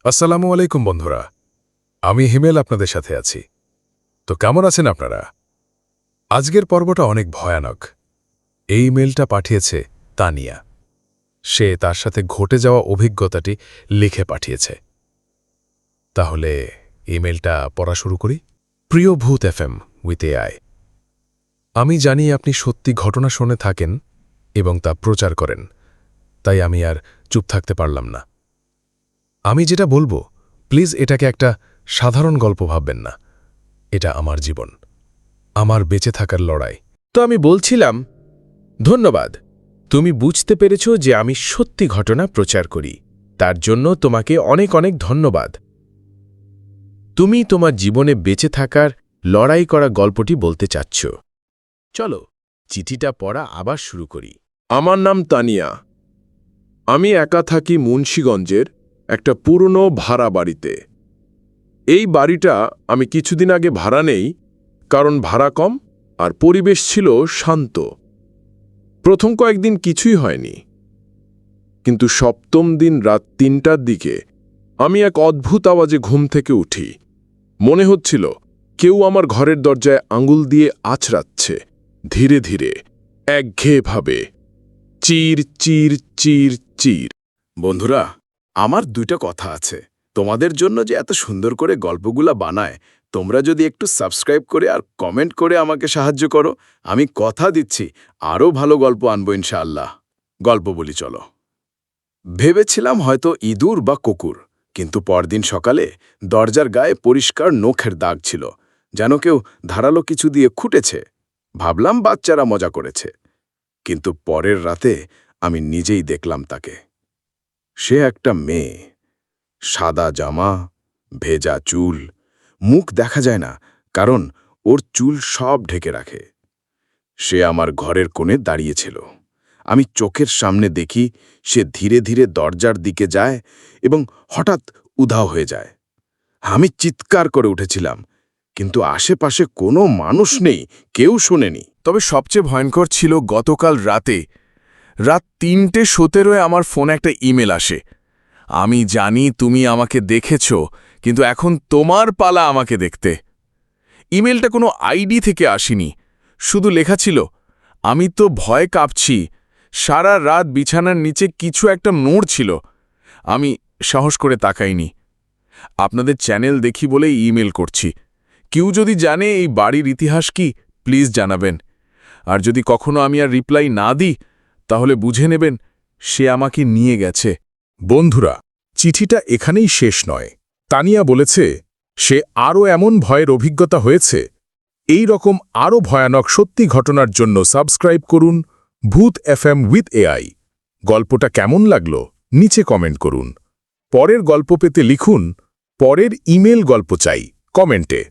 আসসালামু আলাইকুম বন্ধুরা, আমি হিমেল আপনাদের সাথে আছি। তো কেমন আছেন আপনারা? আজকের পর্বটা অনেক ভয়ানক। এই ইমেলটা পাঠিয়েছে তানিয়া। সে তার সাথে ঘটে যাওয়া অভিজ্ঞতাটি লিখে পাঠিয়েছে। তাহলে ইমেলটা পড়া শুরু করি। প্রিয় ভূত এফএম উইথ এআই, আমি জানি আপনি সত্যি ঘটনা শুনে থাকেন এবং তা প্রচার করেন, তাই আমি আর চুপ থাকতে পারলাম না। আমি যেটা বলবো, প্লিজ এটাকে একটা সাধারণ গল্প ভাববেন না। এটা আমার জীবন, আমার বেঁচে থাকার লড়াই। তো আমি বলছিলাম, ধন্যবাদ, তুমি বুঝতে পেরেছ যে আমি সত্যি ঘটনা প্রচার করি। তার জন্য তোমাকে অনেক অনেক ধন্যবাদ। তুমি তোমার জীবনে বেঁচে থাকার লড়াই করা গল্পটি বলতে চাচ্ছ। চলো চিঠিটা পড়া আবার শুরু করি। আমার নাম তানিয়া। আমি একা থাকি মুন্সিগঞ্জের একটা পুরনো ভাড়া বাড়িতে। এই বাড়িটা আমি কিছুদিন আগে ভাড়া নেই, কারণ ভাড়া কম আর পরিবেশ ছিল শান্ত। প্রথম কয়েকদিন কিছুই হয়নি, কিন্তু সপ্তম দিন রাত ৩টার দিকে আমি এক অদ্ভুত আওয়াজে ঘুম থেকে উঠি। মনে হচ্ছিল কেউ আমার ঘরের দরজায় আঙুল দিয়ে আছড়াচ্ছে, ধীরে ধীরে, একঘেয়েভাবে, চির চির চির চির। বন্ধুরা, আমার দুইটা কথা আছে। তোমাদের জন্য যে এত সুন্দর করে গল্পগুলা বানায়, তোমরা যদি একটু সাবস্ক্রাইব করে আর কমেন্ট করে আমাকে সাহায্য করো, আমি কথা দিচ্ছি আরও ভালো গল্প আনবো ইনশাআল্লাহ। গল্প বলি চলো। ভেবেছিলাম হয়তো ইঁদুর বা কুকুর, কিন্তু পরদিন সকালে দরজার গায়ে পরিষ্কার নখের দাগ ছিল, যেন কেউ ধারালো কিছু দিয়ে খুঁটেছে। ভাবলাম বাচ্চারা মজা করেছে, কিন্তু পরের রাতে আমি নিজেই দেখলাম তাকে। সে একটা মেয়ে, সাদা জামা, ভেজা চুল, মুখ দেখা যায় না কারণ ওর চুল সব ঢেকে রাখে। সে আমার ঘরের কোণে দাঁড়িয়েছিল। আমি চোখের সামনে দেখি সে ধীরে ধীরে দরজার দিকে যায় এবং হঠাৎ উধাও হয়ে যায়। আমি চিৎকার করে উঠেছিলাম, কিন্তু আশেপাশে কোনো মানুষ নেই, কেউ শোনেনি। তবে সবচেয়ে ভয়ঙ্কর ছিল গতকাল রাতে, রাত ৩:১৭ আমার ফোনে একটা ইমেল আসে। আমি জানি তুমি আমাকে দেখেছ, কিন্তু এখন তোমার পালা আমাকে দেখতে। ইমেলটা কোনো আইডি থেকে আসেনি, শুধু লেখা ছিল, আমি তো ভয় কাঁপছি, সারা রাত বিছানার নিচে কিছু একটা নড়ছিল। আমি সাহস করে তাকাইনি। আপনাদের চ্যানেল দেখি বলেই ইমেল করছি। কেউ যদি জানে এই বাড়ির ইতিহাস কি, প্লিজ জানাবেন। আর যদি কখনো আমি আর রিপ্লাই না দিই, তাহলে বুঝে নেবেন সে আমাকে নিয়ে গেছে। বন্ধুরা, চিঠিটা এখানেই শেষ নয়। তানিয়া বলেছে সে আরও এমন ভয়ের অভিজ্ঞতা হয়েছে। এই রকম আরও ভয়ানক সত্যি ঘটনার জন্য সাবস্ক্রাইব করুন ভূত এফএম উইথ এআই। গল্পটা কেমন লাগলো নিচে কমেন্ট করুন। পরের গল্প পেতে লিখুন, পরের ইমেল গল্প চাই, কমেন্টে।